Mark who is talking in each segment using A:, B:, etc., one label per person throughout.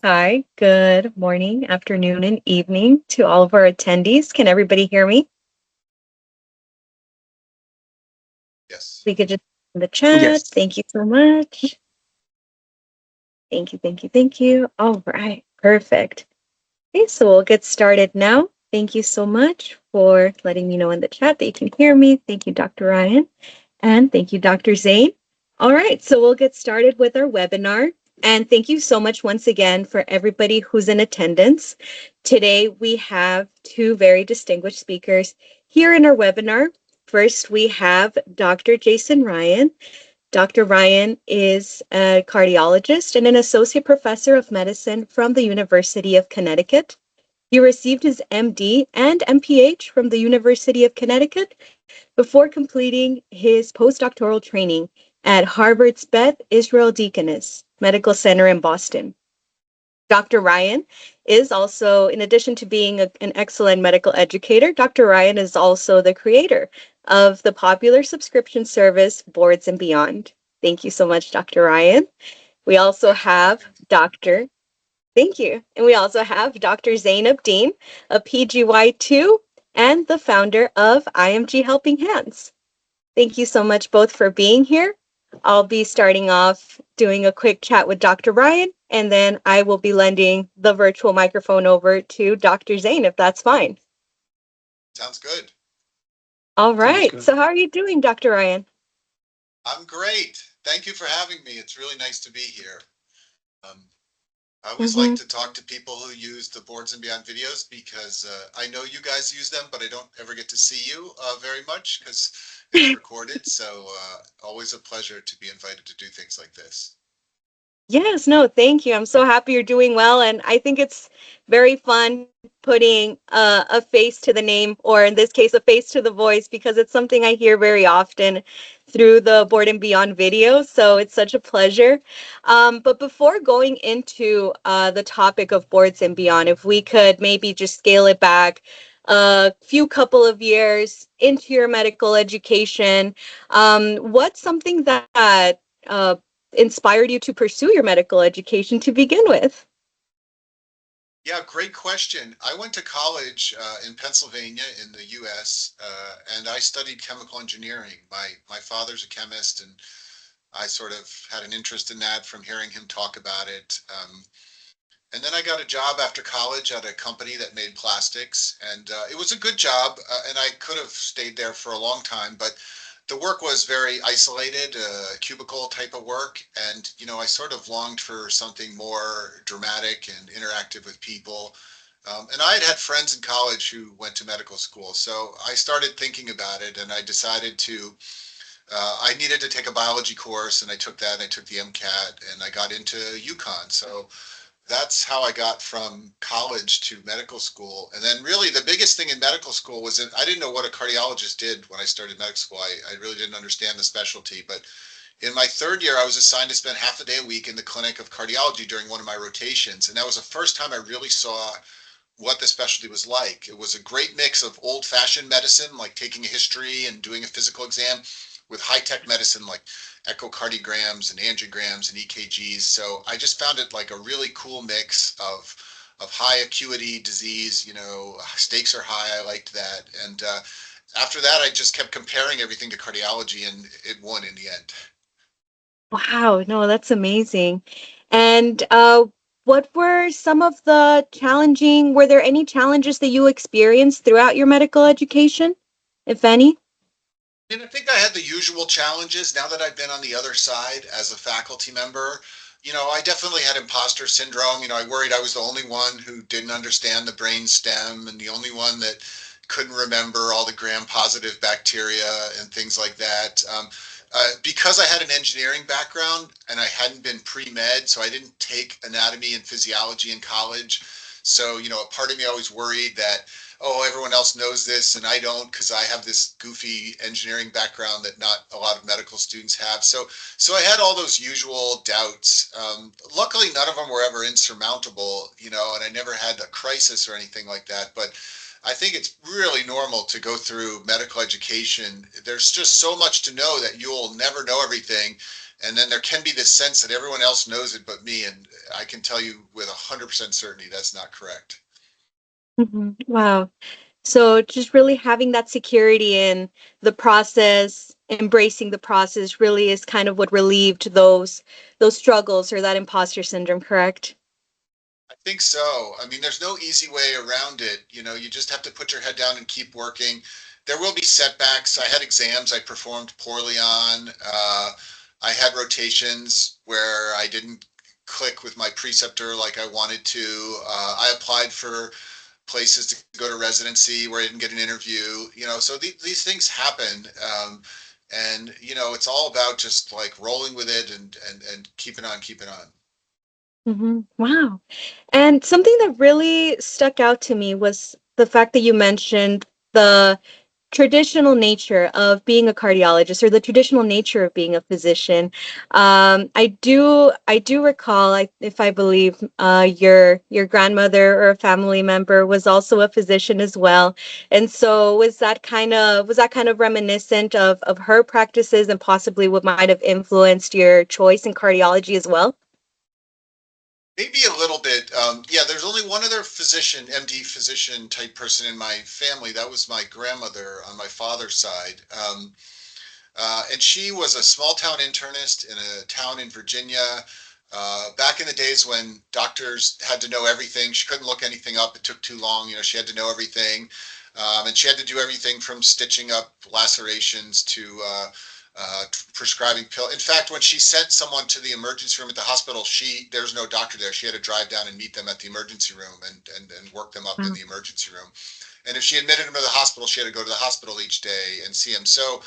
A: Hi, good morning, afternoon, and evening to all of our attendees. Can everybody hear me?
B: Yes.
A: We could just in the chat.
C: Yes.
A: Thank you so much. Thank you, thank you, thank you. All right, perfect. Okay, so we'll get started now. Thank you so much for letting me know in the chat that you can hear me. Thank you, Dr. Ryan, and thank you, Dr. Zane. All right, so we'll get started with our webinar. And thank you so much once again for everybody who's in attendance. Today, we have two very distinguished speakers here in our webinar. First, we have Dr. Jason Ryan. Dr. Ryan is a cardiologist and an associate professor of medicine from the University of Connecticut. He received his MD and MPH from the University of Connecticut before completing his postdoctoral training at Harvard's Beth Israel Deaconess Medical Center in Boston. Dr. Ryan is also, in addition to being an excellent medical educator, Dr. Ryan is also the creator of the popular subscription service Boards and Beyond. Thank you so much, Dr. Ryan. We also have Dr. Thank you. And we also have Dr. Zainab Dean, a PGY2 and the founder of IMG Helping Hands. Thank you so much both for being here. I'll be starting off doing a quick chat with Dr. Ryan, and then I will be lending the virtual microphone over to Dr. Zane, if that's fine.
B: Sounds good.
A: All right. So how are you doing, Dr. Ryan?
B: I'm great. Thank you for having me. It's really nice to be here. I always like to talk to people who use the Boards and Beyond videos because I know you guys use them, but I don't ever get to see you very much because it's recorded. So always a pleasure to be invited to do things like this.
A: Yes, no, thank you. I'm so happy you're doing well. And I think it's very fun putting a face to the name, or in this case, a face to the voice, because it's something I hear very often through the Board and Beyond videos. So it's such a pleasure. But before going into the topic of Boards and Beyond, if we could maybe just scale it back a few couple of years into your medical education, what's something that inspired you to pursue your medical education to begin with?
B: Yeah, great question. I went to college in Pennsylvania in the U.S. And I studied chemical engineering. My father's a chemist, and I sort of had an interest in that from hearing him talk about it. And then I got a job after college at a company that made plastics, and it was a good job, and I could have stayed there for a long time, but the work was very isolated, cubicle type of work, and I sort of longed for something more dramatic and interactive with people. And I had had friends in college who went to medical school, so I started thinking about it, and I decided to. I needed to take a biology course, and I took that. And I took the MCAT, and I got into UConn. So that's how I got from college to medical school. And then really the biggest thing in medical school was I didn't know what a cardiologist did when I started medical school. I really didn't understand the specialty. But in my third year, I was assigned to spend half a day a week in the clinic of cardiology during one of my rotations. And that was the first time I really saw what the specialty was like. It was a great mix of old-fashioned medicine, like taking a history and doing a physical exam, with high-tech medicine like echocardiograms and angiograms and EKGs. So I just found it like a really cool mix of high acuity disease. Stakes are high. I liked that. And after that, I just kept comparing everything to cardiology, and it won in the end.
A: Wow, no, that's amazing. And what were some of were there any challenges that you experienced throughout your medical education, if any?
B: And I think I had the usual challenges now that I've been on the other side as a faculty member. I definitely had imposter syndrome. I worried I was the only one who didn't understand the brain stem and the only one that couldn't remember all the gram-positive bacteria and things like that. Because I had an engineering background and I hadn't been pre-med, so I didn't take anatomy and physiology in college. So, a part of me always worried that, oh, everyone else knows this and I don't because I have this goofy engineering background that not a lot of medical students have. So I had all those usual doubts. Luckily, none of them were ever insurmountable, and I never had a crisis or anything like that. But I think it's really normal to go through medical education. There's just so much to know that you'll never know everything. And then there can be this sense that everyone else knows it but me, and I can tell you with 100% certainty that's not correct.
A: Wow. So just really having that security in the process, embracing the process really is kind of what relieved those struggles or that imposter syndrome, correct?
B: I think so. I mean, there's no easy way around it. You know, you just have to put your head down and keep working. There will be setbacks. I had exams I performed poorly on. I had rotations where I didn't click with my preceptor like I wanted to. I applied for places to go to residency where I didn't get an interview. You know, so these things happen. And you know, it's all about just like rolling with it and keeping on, keeping on.
A: Wow. And something that really stuck out to me was the fact that you mentioned the traditional nature of being a cardiologist or the traditional nature of being a physician. I do recall, if I believe, your grandmother or a family member was also a physician as well, and so was that kind of reminiscent of her practices and possibly what might have influenced your choice in cardiology as well?
B: Maybe a little bit. Yeah, there's only one other physician, MD physician type person in my family. That was my grandmother on my father's side. And she was a small town internist in a town in Virginia. Back in the days when doctors had to know everything, she couldn't look anything up. It took too long. You know, she had to know everything. And she had to do everything from stitching up lacerations to prescribing pill. In fact, when she sent someone to the emergency room at the hospital, there's no doctor there. She had to drive down and meet them at the emergency room and work them up in
A: Wow.
B: the emergency room. And if she admitted them to the hospital, she had to go to the hospital each day and see him. So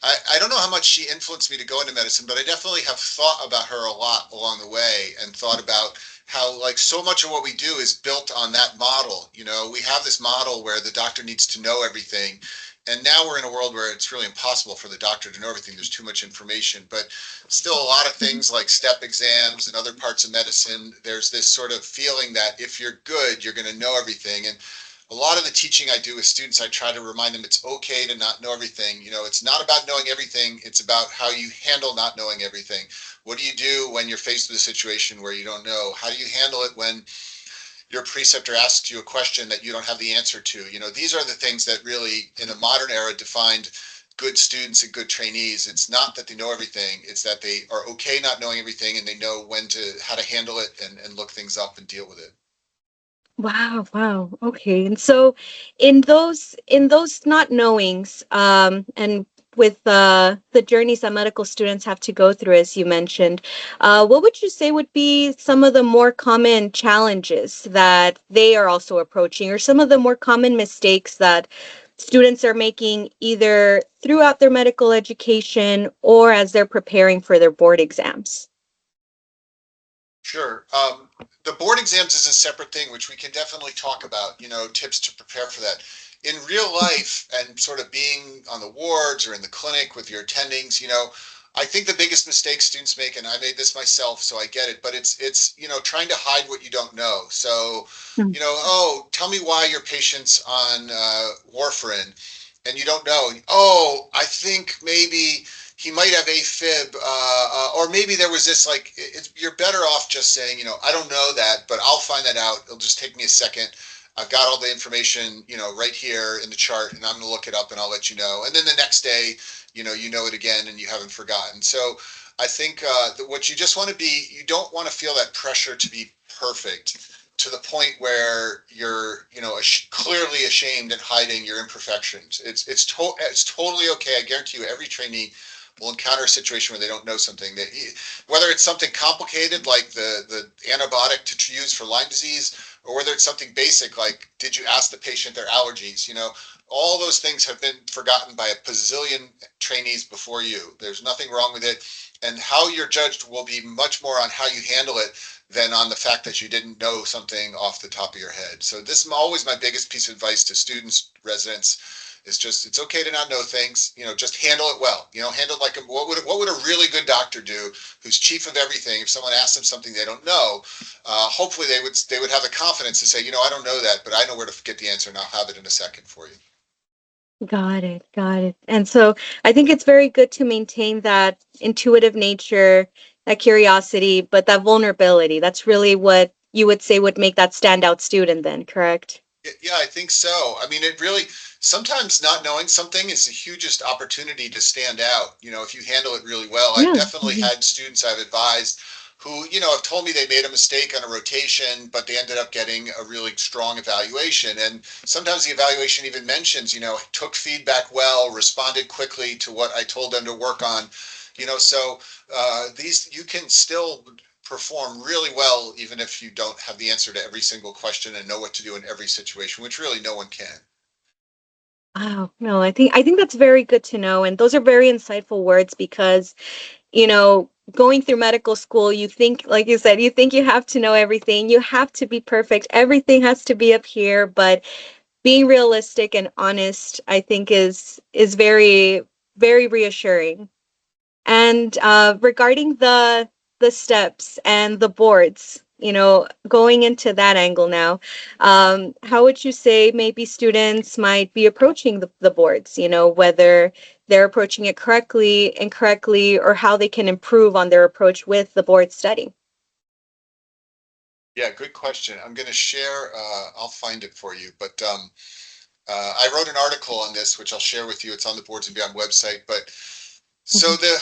B: I don't know how much she influenced me to go into medicine, but I definitely have thought about her a lot along the way and thought about how like so much of what we do is built on that model. You know, we have this model where the doctor needs to know everything. And now we're in a world where it's really impossible for the doctor to know everything. There's too much information, but still a lot of things like step exams and other parts of medicine, there's this sort of feeling that if you're good, you're going to know everything. And a lot of the teaching I do with students, I try to remind them it's okay to not know everything. You know, it's not about knowing everything. It's about how you handle not knowing everything. What do you do when you're faced with a situation where you don't know? How do you handle it when your preceptor asks you a question that you don't have the answer to? You know, these are the things that really, in the modern era, defined good students and good trainees. It's not that they know everything. It's that they are okay not knowing everything and they know how to handle it and look things up and deal with it.
A: Wow, wow. Okay. And so in those not knowings, and with the journeys that medical students have to go through, as you mentioned, what would you say would be some of the more common challenges that they are also approaching, or some of the more common mistakes that students are making either throughout their medical education or as they're preparing for their board exams?
B: Sure. The board exams is a separate thing, which we can definitely talk about, you know, tips to prepare for that. In real life and sort of being on the wards or in the clinic with your attendings, you know, I think the biggest mistake students make, and I made this myself, so I get it, but you know, trying to hide what you don't know. So,
A: Mm.
B: you know, oh, tell me why your patient's on warfarin and you don't know. Oh, I think maybe he might have AFib, or maybe there was this like, you're better off just saying, you know, I don't know that, but I'll find that out. It'll just take me a second. I've got all the information, you know, right here in the chart, and I'm going to look it up and I'll let you know. And then the next day, you know it again and you haven't forgotten. So I think that what you just want to be, you don't want to feel that pressure to be perfect to the point where you're, you know, clearly ashamed and hiding your imperfections. It's totally okay. I guarantee you, every trainee will encounter a situation where they don't know something that whether it's something complicated like the antibiotic to use for Lyme disease, or whether it's something basic like did you ask the patient their allergies, you know, all those things have been forgotten by a bazillion trainees before you. There's nothing wrong with it, and how you're judged will be much more on how you handle it than on the fact that you didn't know something off the top of your head. So this is always my biggest piece of advice to students, residents, it's just it's okay to not know things. You know, just handle it well. You know, handle it like what would a really good doctor do, who's chief of everything? If someone asks them something they don't know, hopefully they would have the confidence to say, you know, I don't know that, but I know where to get the answer, and I'll have it in a second for you.
A: Got it. Got it. And so I think it's very good to maintain that intuitive nature, that curiosity, but that vulnerability. That's really what you would say would make that standout student then, correct?
B: Yeah, I think so. I mean, it really, sometimes not knowing something is the hugest opportunity to stand out, if you handle it really well. I've
A: Yeah.
B: definitely
A: Mhm.
B: had students I've advised who, have told me they made a mistake on a rotation, but they ended up getting a really strong evaluation. And sometimes the evaluation even mentions, took feedback well, responded quickly to what I told them to work on. So these you can still perform really well, even if you don't have the answer to every single question and know what to do in every situation, which really no one can.
A: Wow. No, I think that's very good to know. And those are very insightful words because, going through medical school, you think, like you said, you think you have to know everything. You have to be perfect. Everything has to be up here, but being realistic and honest, I think is very, very reassuring. And regarding the steps and the boards, going into that angle now, how would you say maybe students might be approaching the boards? Whether they're approaching it correctly, incorrectly, or how they can improve on their approach with the board study.
B: Yeah, good question. I'm going to share, I'll find it for you, but I wrote an article on this, which I'll share with you. It's on the Boards and Beyond website. But so
A: Mhm.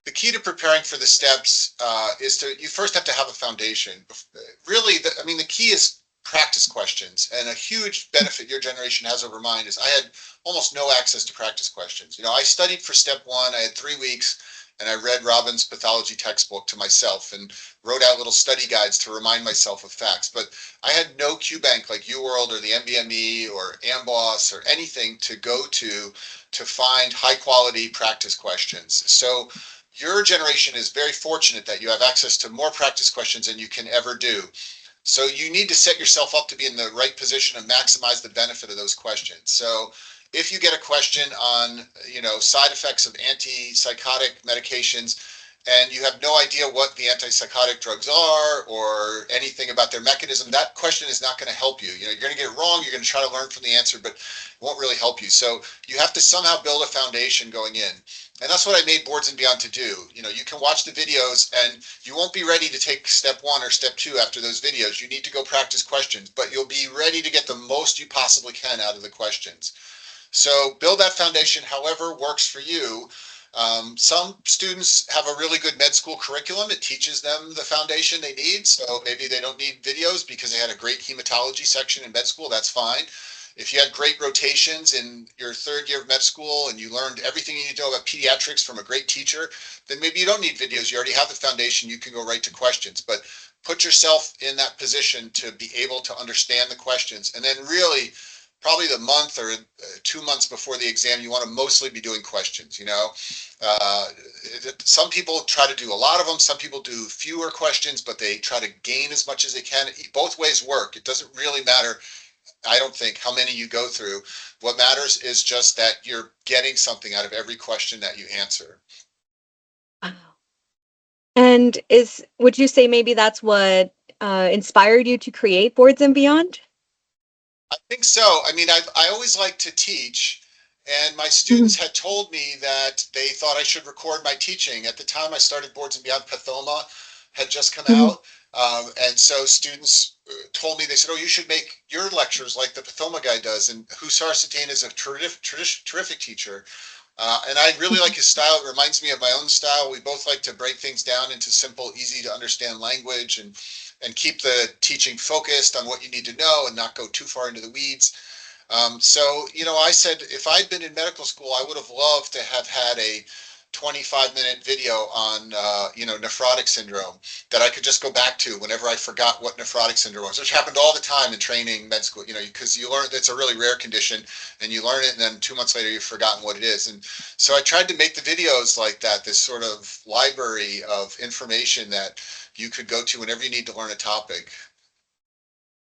B: the key to preparing for the steps is you first have to have a foundation. Really, I mean, the key is practice questions. And a huge benefit your generation has over mine is I had almost no access to practice questions. I studied for step one, I had 3 weeks, and I read Robbins' pathology textbook to myself and wrote out little study guides to remind myself of facts. But I had no Q bank like UWorld or the MBME or AMBOSS or anything to go to find high quality practice questions. So your generation is very fortunate that you have access to more practice questions than you can ever do. So you need to set yourself up to be in the right position and maximize the benefit of those questions. So if you get a question on, side effects of antipsychotic medications, and you have no idea what the antipsychotic drugs are or anything about their mechanism, that question is not going to help you. You're going to get it wrong. You're going to try to learn from the answer, but it won't really help you. So you have to somehow build a foundation going in. And that's what I made Boards and Beyond to do. You can watch the videos and you won't be ready to take step one or step two after those videos. You need to go practice questions, but you'll be ready to get the most you possibly can out of the questions. So build that foundation however works for you. Some students have a really good med school curriculum. It teaches them the foundation they need. So maybe they don't need videos because they had a great hematology section in med school. That's fine. If you had great rotations in your third year of med school and you learned everything you need to know about pediatrics from a great teacher, then maybe you don't need videos. You already have the foundation. You can go right to questions. But put yourself in that position to be able to understand the questions. And then really, probably the month or 2 months before the exam, you want to mostly be doing questions. Uh, some people try to do a lot of them. Some people do fewer questions, but they try to gain as much as they can. Both ways work. It doesn't really matter, I don't think, how many you go through. What matters is just that you're getting something out of every question that you answer.
A: Wow. And would you say maybe that's what inspired you to create Boards and Beyond?
B: I think so. I mean, I always like to teach, and my students
A: Mhm.
B: had told me that they thought I should record my teaching. At the time I started Boards and Beyond, Pathoma had just come
A: Mhm.
B: out. And so students told me, they said, oh, you should make your lectures like the Pathoma guy does. And Hussar Satane is a terrific teacher. And I really like his style. It reminds me of my own style. We both like to break things down into simple, easy to understand language and keep the teaching focused on what you need to know and not go too far into the weeds. So, I said if I'd been in medical school, I would have loved to have had a 25-minute video on, nephrotic syndrome that I could just go back to whenever I forgot what nephrotic syndrome was, which happened all the time in training med school, because you learn it's a really rare condition and you learn it and then 2 months later you've forgotten what it is. And so I tried to make the videos like that, this sort of library of information that you could go to whenever you need to learn a topic.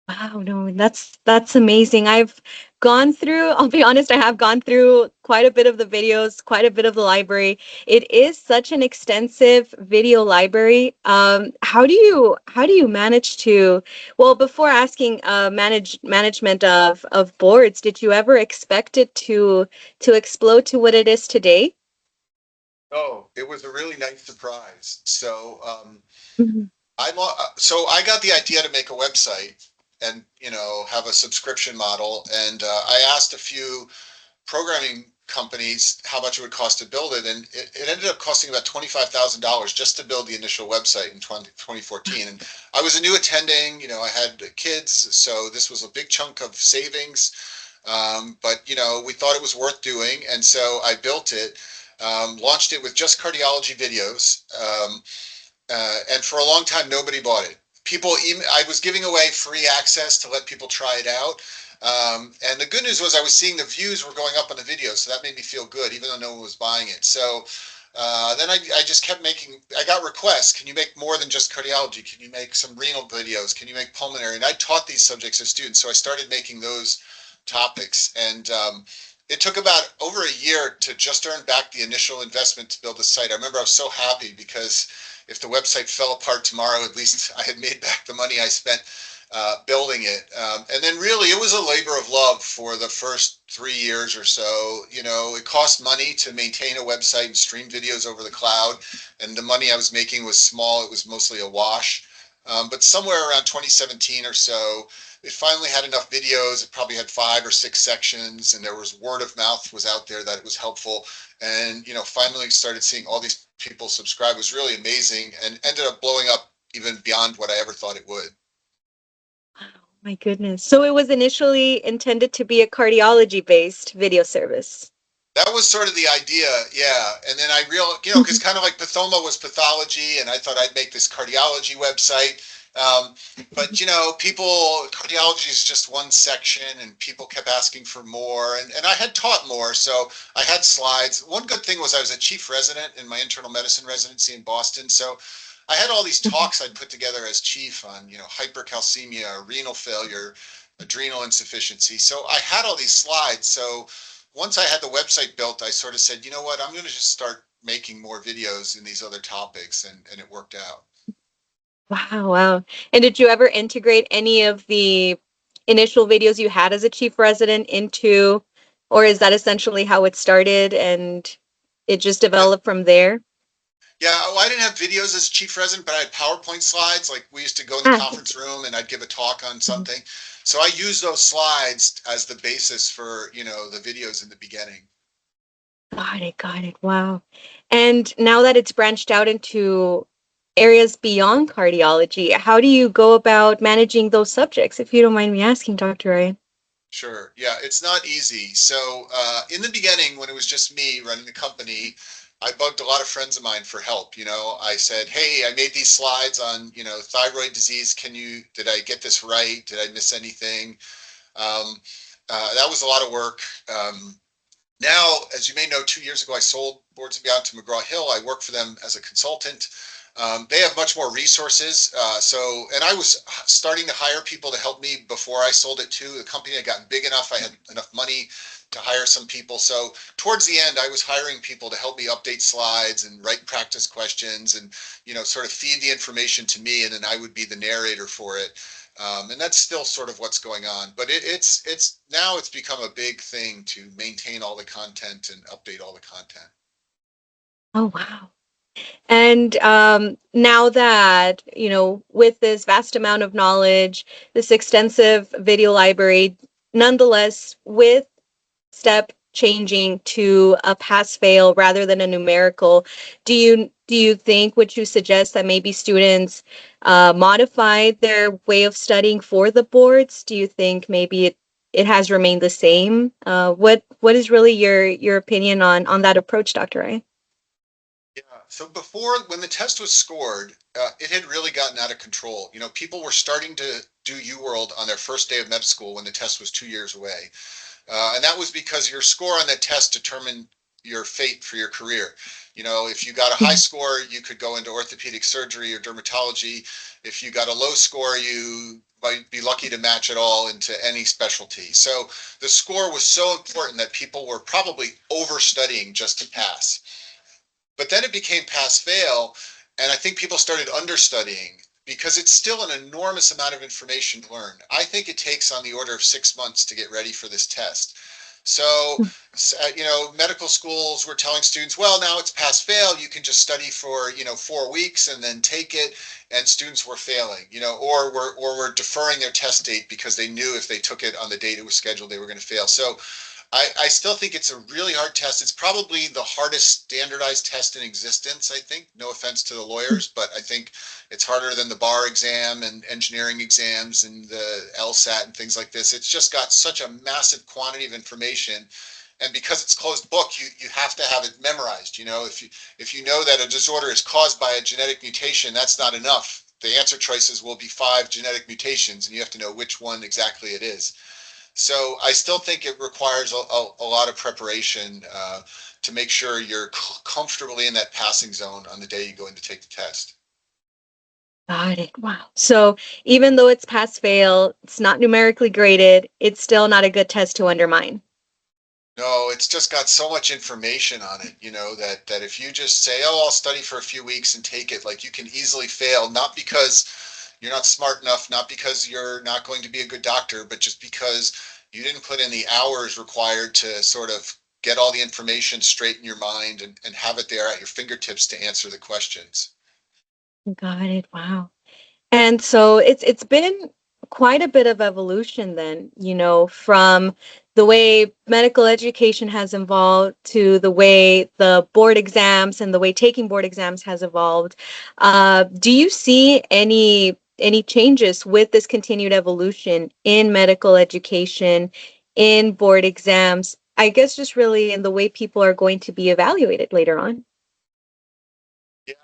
A: Wow, no, that's amazing. I've gone through, I'll be honest, I have gone through quite a bit of the videos, quite a bit of the library. It is such an extensive video library. How do you manage to, well, before asking management of boards, did you ever expect it to explode to what it is today?
B: Oh, it was a really nice surprise. So,
A: Mhm.
B: so I got the idea to make a website and, have a subscription model. And I asked a few programming companies how much it would cost to build it. And it ended up costing about $25,000 just to build the initial website in 2014. And I was a new attending, I had kids. So this was a big chunk of savings. But, we thought it was worth doing. And so I built it, launched it with just cardiology videos. And for a long time, nobody bought it. I was giving away free access to let people try it out. And the good news was I was seeing the views were going up on the video, so that made me feel good, even though no one was buying it. So then I just kept I got requests. Can you make more than just cardiology? Can you make some renal videos? Can you make pulmonary? And I taught these subjects as students, so I started making those topics. And it took about over a year to just earn back the initial investment to build the site. I remember I was so happy because if the website fell apart tomorrow, at least I had made back the money I spent building it. And then really, it was a labor of love for the first 3 years or so. It cost money to maintain a website and stream videos over the cloud, and the money I was making was small. It was mostly a wash. But somewhere around 2017 or so, it finally had enough videos. It probably had 5 or 6 sections, and there was word of mouth was out there that it was helpful. And finally started seeing all these people subscribe. It was really amazing, and ended up blowing up even beyond what I ever thought it would.
A: Wow, my goodness. So it was initially intended to be a cardiology-based video service.
B: That was sort of the idea, yeah. And then I real, because kind of like Pathoma was pathology, and I thought I'd make this cardiology website. Um, but cardiology is just one section, and people kept asking for more, and I had taught more, so I had slides. One good thing was I was a chief resident in my internal medicine residency in Boston, so I had all these talks I'd put together as chief on, hypercalcemia, renal failure, adrenal insufficiency. So I had all these slides. So once I had the website built, I sort of said, you know what, I'm going to just start making more videos in these other topics, and it worked out.
A: Wow, wow. And did you ever integrate any of the initial videos you had as a chief resident into, or is that essentially how it started and it just developed from there?
B: Yeah, oh, I didn't have videos as chief resident, but I had PowerPoint slides. Like we used to go in the
A: Ah,
B: conference room and I'd give a talk on
A: mhm.
B: something. So I used those slides as the basis for, the videos in the beginning.
A: Got it, got it. Wow. And now that it's branched out into areas beyond cardiology, how do you go about managing those subjects, if you don't mind me asking, Dr. Ryan?
B: Sure. Yeah, it's not easy. So, in the beginning, when it was just me running the company, I bugged a lot of friends of mine for help. I said, "Hey, I made these slides on, thyroid disease. Did I get this right? Did I miss anything?" Um, that was a lot of work. Now, as you may know, 2 years ago, I sold Boards and Beyond to McGraw-Hill. I work for them as a consultant. They have much more resources. And I was starting to hire people to help me before I sold it too. The company had gotten big enough. I had enough money to hire some people. So towards the end, I was hiring people to help me update slides and write practice questions and, sort of feed the information to me. And then I would be the narrator for it. And that's still sort of what's going on. But it's now it's become a big thing to maintain all the content and update all the content.
A: Oh, wow. And now that, with this vast amount of knowledge, this extensive video library, nonetheless, with step changing to a pass fail rather than a numerical, do you think, would you suggest that maybe students modify their way of studying for the boards? Do you think maybe it has remained the same? What is really your opinion on that approach, Dr. Ray?
B: Yeah. So before, when the test was scored, it had really gotten out of control. People were starting to do UWorld on their first day of med school when the test was 2 years away. And that was because your score on that test determined your fate for your career. If you got a high score, you could go into orthopedic surgery or dermatology. If you got a low score, you might be lucky to match it all into any specialty. So the score was so important that people were probably overstudying just to pass. But then it became pass fail, and I think people started understudying because it's still an enormous amount of information to learn. I think it takes on the order of 6 months to get ready for this test. So, medical schools were telling students, well, now it's pass fail. You can just study for, 4 weeks and then take it. And students were failing, or were deferring their test date because they knew if they took it on the date it was scheduled, they were going to fail. So I still think it's a really hard test. It's probably the hardest standardized test in existence, I think. No offense to the lawyers, but I think it's harder than the bar exam and engineering exams and the LSAT and things like this. It's just got such a massive quantity of information. And because it's closed book, you have to have it memorized. If you know that a disorder is caused by a genetic mutation, that's not enough. The answer choices will be 5 genetic mutations, and you have to know which one exactly it is. So I still think it requires a lot of preparation to make sure you're comfortably in that passing zone on the day you go in to take the test.
A: Got it. Wow. So even though it's pass fail, it's not numerically graded, it's still not a good test to undermine.
B: No, it's just got so much information on it, that if you just say, oh, I'll study for a few weeks and take it, like you can easily fail, not because you're not smart enough, not because you're not going to be a good doctor, but just because you didn't put in the hours required to sort of get all the information straight in your mind and have it there at your fingertips to answer the questions.
A: Got it. Wow. And so it's been quite a bit of evolution then, from the way medical education has evolved to the way the board exams and the way taking board exams has evolved. Do you see any changes with this continued evolution in medical education, in board exams? I guess just really in the way people are going to be evaluated later on.
B: Yeah.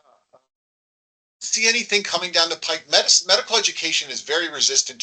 B: See anything coming down the pike? Medical education is very resistant